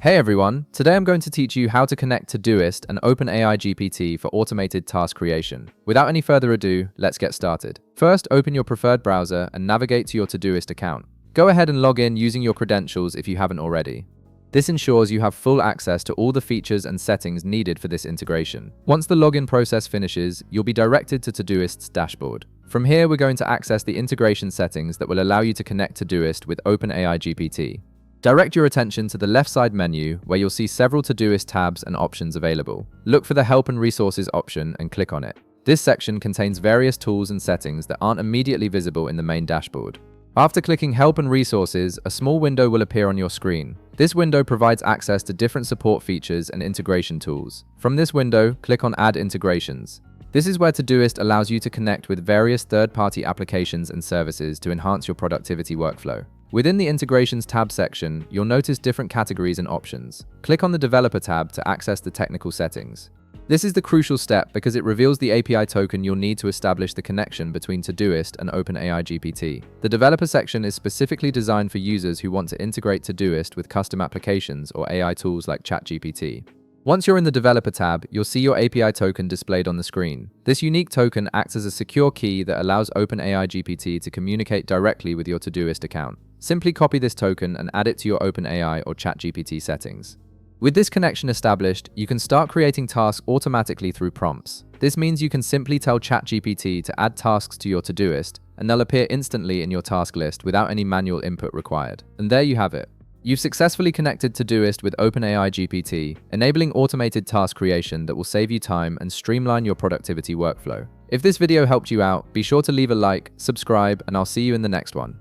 Hey everyone, today I'm going to teach you how to connect Todoist and OpenAI GPT for automated task creation. Without any further ado, let's get started. First, open your preferred browser and navigate to your Todoist account. Go ahead and log in using your credentials if you haven't already. This ensures you have full access to all the features and settings needed for this integration. Once the login process finishes, you'll be directed to Todoist's dashboard. From here, we're going to access the integration settings that will allow you to connect Todoist with OpenAI GPT. Direct your attention to the left side menu where you'll see several Todoist tabs and options available. Look for the Help and Resources option and click on it. This section contains various tools and settings that aren't immediately visible in the main dashboard. After clicking Help and Resources, a small window will appear on your screen. This window provides access to different support features and integration tools. From this window, click on Add Integrations. This is where Todoist allows you to connect with various third-party applications and services to enhance your productivity workflow. Within the Integrations tab section, you'll notice different categories and options. Click on the Developer tab to access the technical settings. This is the crucial step because it reveals the API token you'll need to establish the connection between Todoist and OpenAI GPT. The Developer section is specifically designed for users who want to integrate Todoist with custom applications or AI tools like ChatGPT. Once you're in the Developer tab, you'll see your API token displayed on the screen. This unique token acts as a secure key that allows OpenAI GPT to communicate directly with your Todoist account. Simply copy this token and add it to your OpenAI or ChatGPT settings. With this connection established, you can start creating tasks automatically through prompts. This means you can simply tell ChatGPT to add tasks to your Todoist, and they'll appear instantly in your task list without any manual input required. And there you have it. You've successfully connected Todoist with OpenAI GPT, enabling automated task creation that will save you time and streamline your productivity workflow. If this video helped you out, be sure to leave a like, subscribe, and I'll see you in the next one.